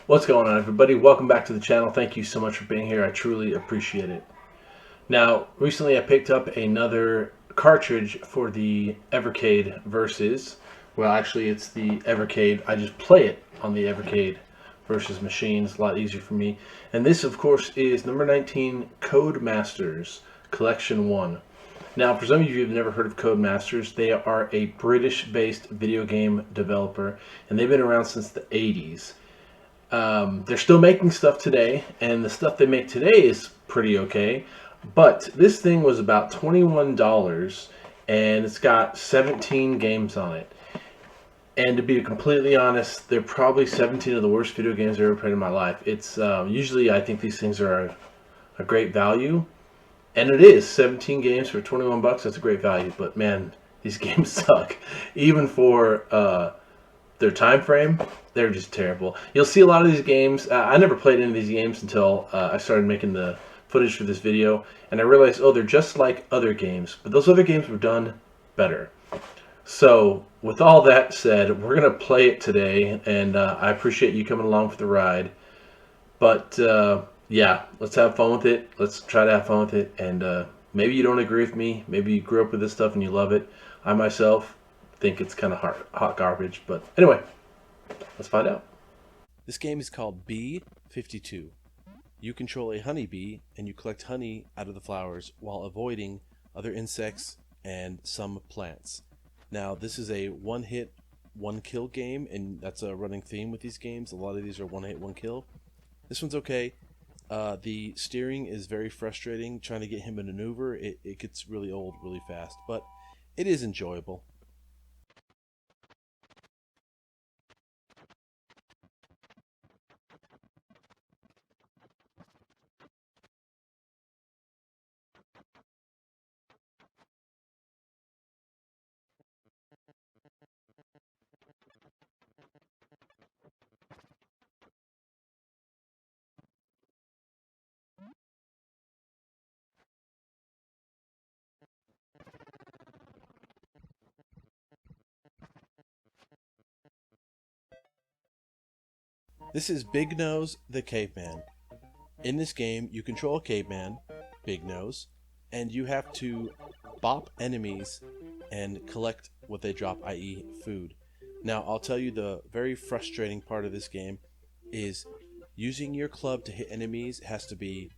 What's going on, everybody? Welcome back to the channel. Thank you so much for being here. I truly appreciate it. Now, recently I picked up another cartridge for the Evercade Versus. Well, actually, it's the Evercade. I just play it on the Evercade Versus machines. A lot easier for me. And this, of course, is number 19 Code Masters Collection 1. Now, for some of you who've never heard of Code Masters, they are a British-based video game developer, and they've been around since the 80s. They're still making stuff today, and the stuff they make today is pretty okay. But this thing was about $21, and it's got 17 games on it. And to be completely honest, they're probably 17 of the worst video games I've ever played in my life. It's usually I think these things are a great value, and it is 17 games for 21 bucks. That's a great value. But man, these games suck, even for their time frame. They're just terrible. You'll see a lot of these games. I never played any of these games until I started making the footage for this video, and I realized, oh, they're just like other games, but those other games were done better. So with all that said, we're gonna play it today, and I appreciate you coming along for the ride. But yeah, let's have fun with it. Let's try to have fun with it, and maybe you don't agree with me. Maybe you grew up with this stuff and you love it. I myself think it's kind of hot garbage, but anyway, let's find out. This game is called B-52. You control a honeybee and you collect honey out of the flowers while avoiding other insects and some plants. Now, this is a one-hit, one-kill game, and that's a running theme with these games. A lot of these are one-hit, one-kill. This one's okay. The steering is very frustrating. Trying to get him to maneuver, it gets really old really fast, but it is enjoyable. This is Bignose the Caveman. In this game, you control a caveman, Bignose, and you have to bop enemies and collect what they drop, i.e. food. Now, I'll tell you the very frustrating part of this game is using your club to hit enemies has to be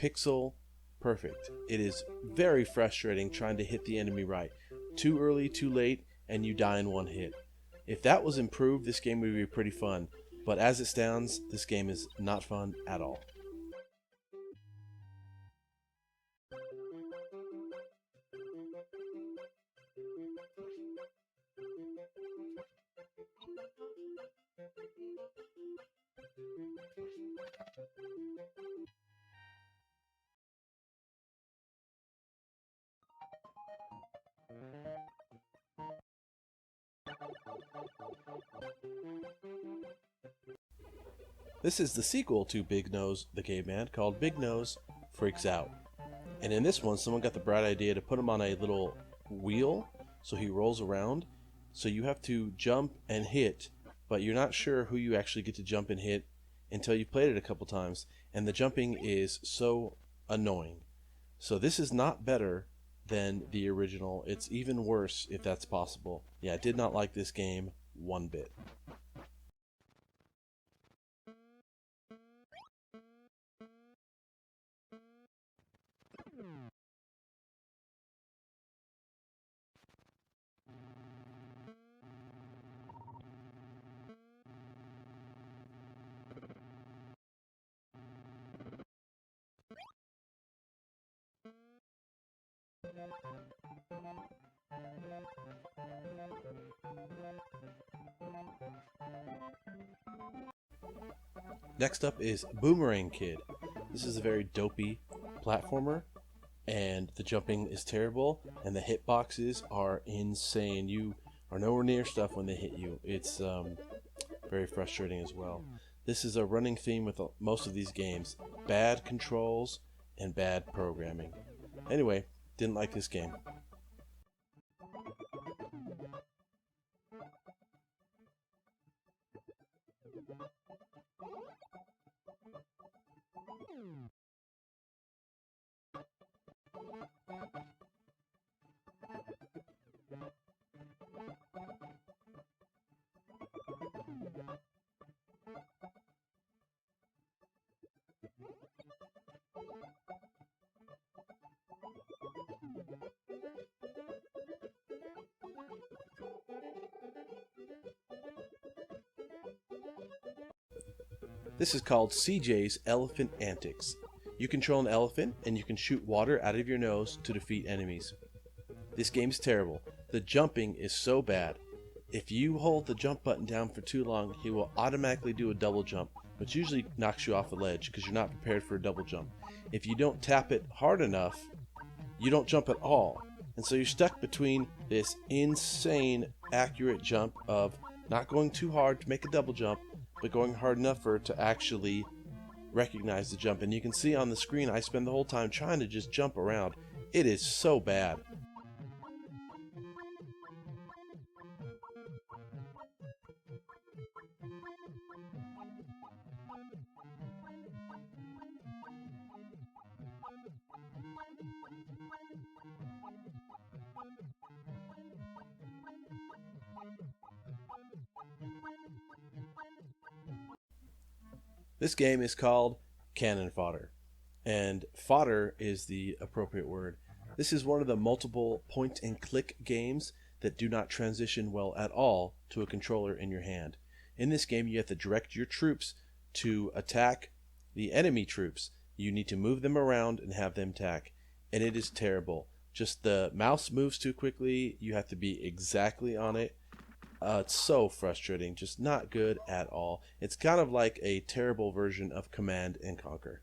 pixel perfect. It is very frustrating trying to hit the enemy right. Too early, too late, and you die in one hit. If that was improved, this game would be pretty fun. But as it stands, this game is not fun at all. This is the sequel to Bignose the Caveman called Bignose Freaks Out. And in this one, someone got the bright idea to put him on a little wheel so he rolls around. So you have to jump and hit, but you're not sure who you actually get to jump and hit until you've played it a couple times. And the jumping is so annoying. So this is not better than the original. It's even worse if that's possible. Yeah, I did not like this game one bit. Next up is Boomerang Kid. This is a very dopey platformer, and the jumping is terrible, and the hitboxes are insane. You are nowhere near stuff when they hit you. It's very frustrating as well. This is a running theme with most of these games. Bad controls and bad programming. Anyway, didn't like this game. This is called CJ's Elephant Antics. You control an elephant and you can shoot water out of your nose to defeat enemies. This game's terrible. The jumping is so bad. If you hold the jump button down for too long, he will automatically do a double jump, which usually knocks you off a ledge because you're not prepared for a double jump. If you don't tap it hard enough, you don't jump at all. And so you're stuck between this insane accurate jump of not going too hard to make a double jump, but going hard enough for it to actually recognize the jump. And you can see on the screen I spend the whole time trying to just jump around. It is so bad. This game is called Cannon Fodder, and fodder is the appropriate word. This is one of the multiple point and click games that do not transition well at all to a controller in your hand. In this game you have to direct your troops to attack the enemy troops. You need to move them around and have them attack, and it is terrible. Just the mouse moves too quickly, you have to be exactly on it. It's so frustrating, just not good at all. It's kind of like a terrible version of Command and Conquer.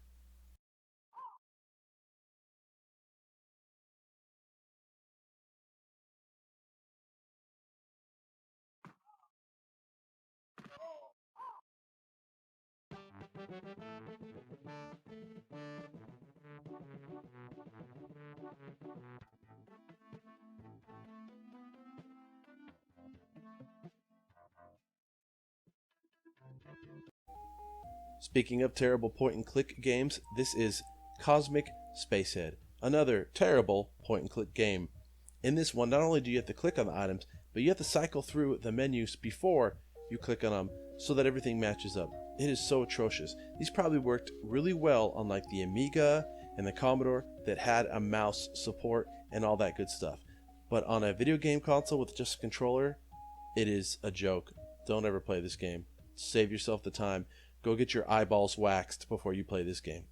Speaking of terrible point and click games, this is Cosmic Spacehead, another terrible point and click game. In this one, not only do you have to click on the items, but you have to cycle through the menus before you click on them so that everything matches up. It is so atrocious. These probably worked really well on like the Amiga and the Commodore that had a mouse support and all that good stuff. But on a video game console with just a controller, it is a joke. Don't ever play this game. Save yourself the time. Go get your eyeballs waxed before you play this game.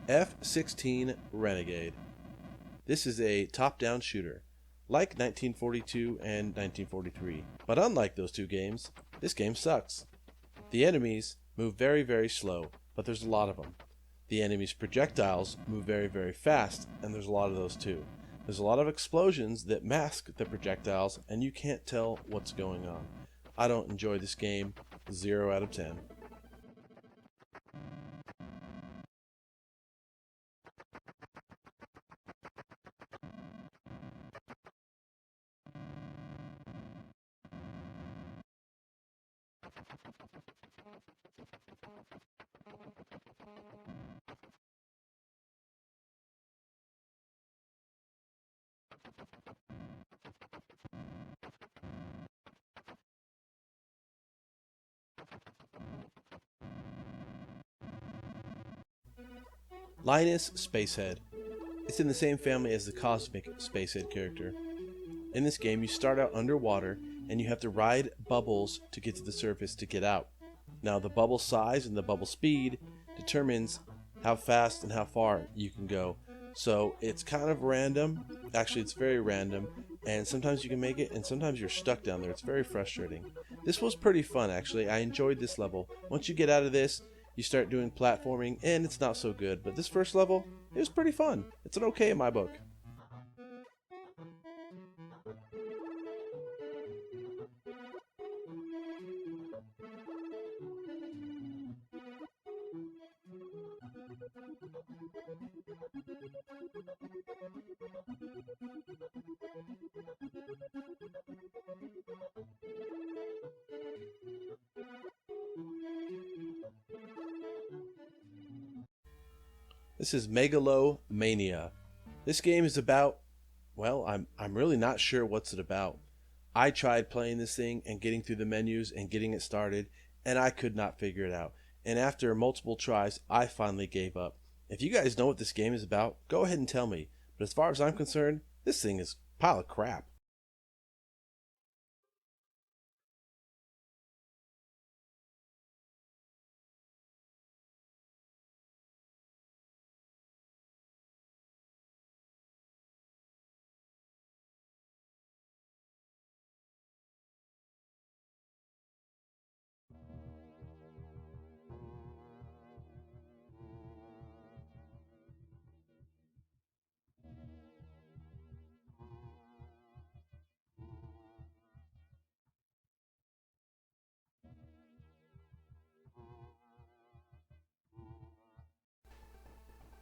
F-16 Renegade. This is a top-down shooter, like 1942 and 1943. But unlike those two games, this game sucks. The enemies move very, very slow, but there's a lot of them. The enemies' projectiles move very, very fast, and there's a lot of those too. There's a lot of explosions that mask the projectiles, and you can't tell what's going on. I don't enjoy this game. 0 out of 10. Linus Spacehead. It's in the same family as the Cosmic Spacehead character. In this game, you start out underwater and you have to ride bubbles to get to the surface to get out. Now, the bubble size and the bubble speed determines how fast and how far you can go. So it's kind of random. Actually, it's very random, and sometimes you can make it and sometimes you're stuck down there. It's very frustrating. This was pretty fun, actually. I enjoyed this level. Once you get out of this, you start doing platforming and it's not so good, but this first level, it was pretty fun. It's an okay in my book. This is Megalomania. This game is about, well, I'm really not sure what's it about. I tried playing this thing and getting through the menus and getting it started, and I could not figure it out. And after multiple tries, I finally gave up. If you guys know what this game is about, go ahead and tell me. But as far as I'm concerned, this thing is a pile of crap.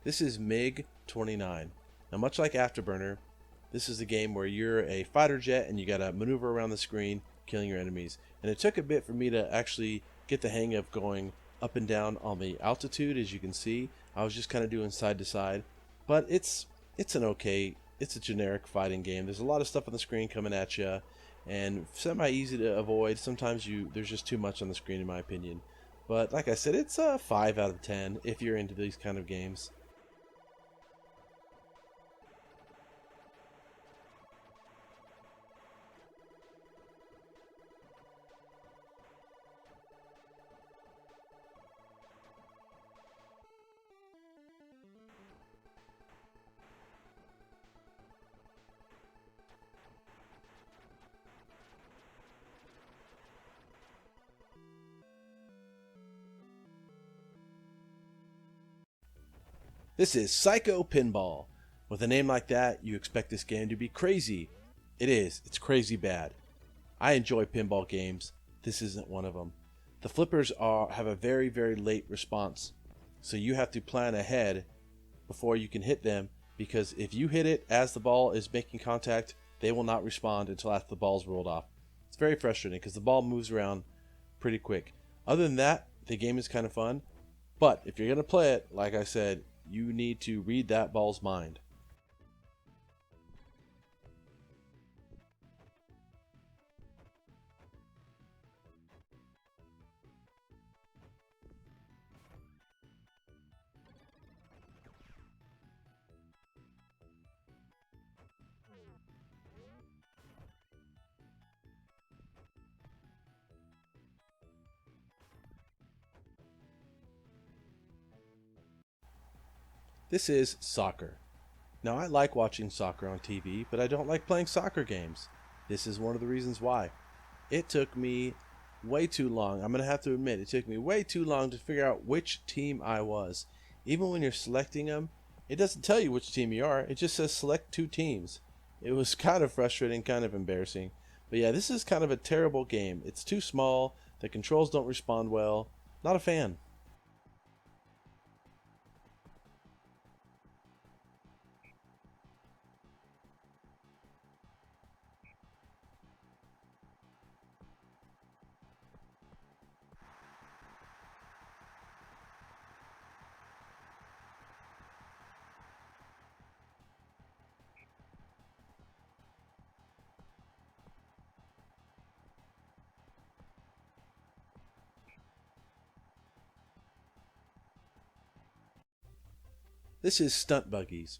This is MiG-29. Now, much like Afterburner, this is a game where you're a fighter jet and you gotta maneuver around the screen, killing your enemies. And it took a bit for me to actually get the hang of going up and down on the altitude. As you can see, I was just kind of doing side to side, but it's a generic fighting game. There's a lot of stuff on the screen coming at you, and semi easy to avoid. Sometimes there's just too much on the screen, in my opinion. But like I said, it's a 5 out of 10 if you're into these kind of games. This is Psycho Pinball. With a name like that, you expect this game to be crazy. It is. It's crazy bad. I enjoy pinball games. This isn't one of them. The flippers have a very, very late response, so you have to plan ahead before you can hit them, because if you hit it as the ball is making contact, they will not respond until after the ball's rolled off. It's very frustrating because the ball moves around pretty quick. Other than that, the game is kind of fun, but if you're going to play it, like I said, you need to read that ball's mind. This is soccer. Now, I like watching soccer on TV, but I don't like playing soccer games. This is one of the reasons why. It took me way too long. I'm going to have to admit, it took me way too long to figure out which team I was. Even when you're selecting them, it doesn't tell you which team you are. It just says select 2 teams. It was kind of frustrating, kind of embarrassing. But yeah, this is kind of a terrible game. It's too small. The controls don't respond well. Not a fan. This is Stunt Buggies.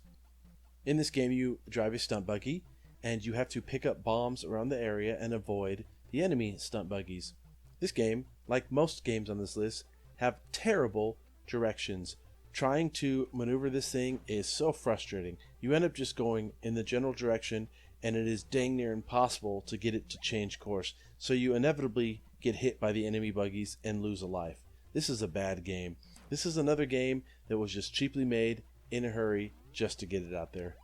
In this game, you drive a stunt buggy, and you have to pick up bombs around the area and avoid the enemy stunt buggies. This game, like most games on this list, have terrible directions. Trying to maneuver this thing is so frustrating. You end up just going in the general direction, and it is dang near impossible to get it to change course, so you inevitably get hit by the enemy buggies and lose a life. This is a bad game. This is another game that was just cheaply made in a hurry just to get it out there.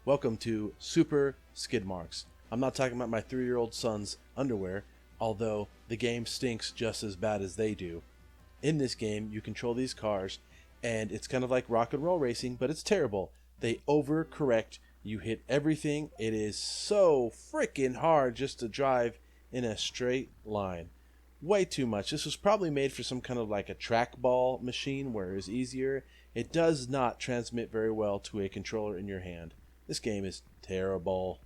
Welcome to Super Skidmarks. I'm not talking about my 3-year-old son's underwear, although the game stinks just as bad as they do. In this game, you control these cars, and it's kind of like rock and roll racing, but it's terrible. They overcorrect. You hit everything. It is so freaking hard just to drive in a straight line. Way too much. This was probably made for some kind of like a trackball machine where it was easier. It does not transmit very well to a controller in your hand. This game is terrible.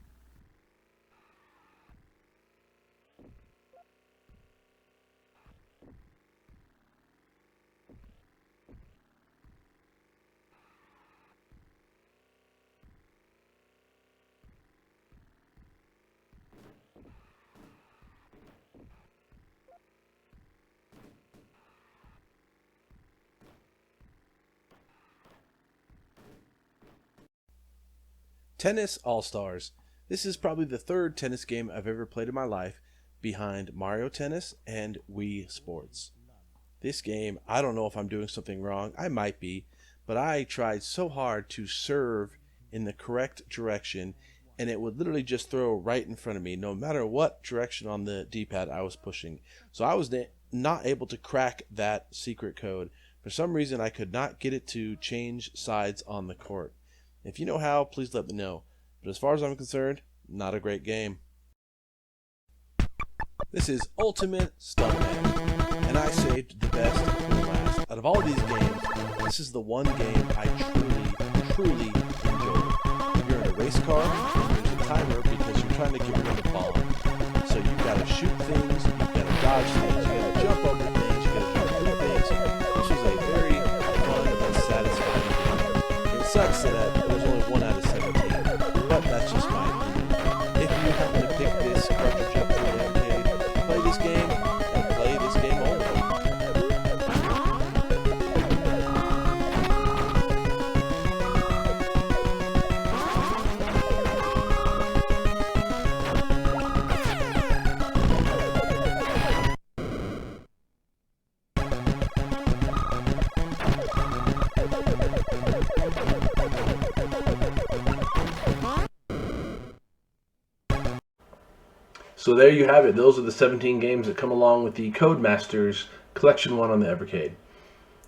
Tennis All-Stars. This is probably the third tennis game I've ever played in my life, behind Mario Tennis and Wii Sports. This game, I don't know if I'm doing something wrong. I might be, but I tried so hard to serve in the correct direction, and it would literally just throw right in front of me, no matter what direction on the D-pad I was pushing. So I was not able to crack that secret code. For some reason, I could not get it to change sides on the court. If you know how, please let me know. But as far as I'm concerned, not a great game. This is Ultimate Stuntman, and I saved the best for last. Out of all these games, this is the one game I truly enjoyed. You're in a race car, and there's a timer because you're trying to get rid of the bomb. So you've got to shoot things, you've got to dodge things, you've got to jump over things, you've got to jump through things. This was a very fun and satisfying game. It sucks that it was only 1 out of 17, but that's just my opinion. If you happen to pick this cartridge up for the Evercade, play this game, and play this game only. So there you have it. Those are the 17 games that come along with the Code Masters Collection 1 on the Evercade.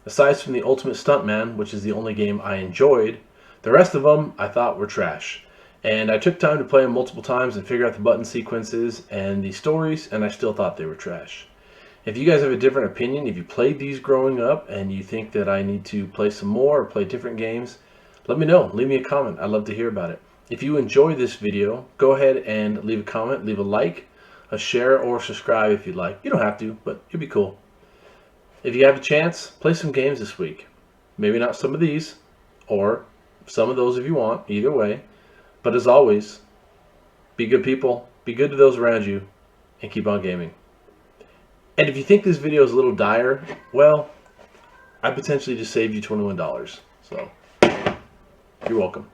Aside from the Ultimate Stuntman, which is the only game I enjoyed, the rest of them I thought were trash. And I took time to play them multiple times and figure out the button sequences and the stories, and I still thought they were trash. If you guys have a different opinion, if you played these growing up and you think that I need to play some more or play different games, let me know. Leave me a comment. I'd love to hear about it. If you enjoy this video, go ahead and leave a comment, leave a like, a share, or subscribe if you'd like. You don't have to, but it'd be cool. If you have a chance, play some games this week. Maybe not some of these, or some of those if you want, either way. But as always, be good people, be good to those around you, and keep on gaming. And if you think this video is a little dire, well, I potentially just saved you $21. So, you're welcome.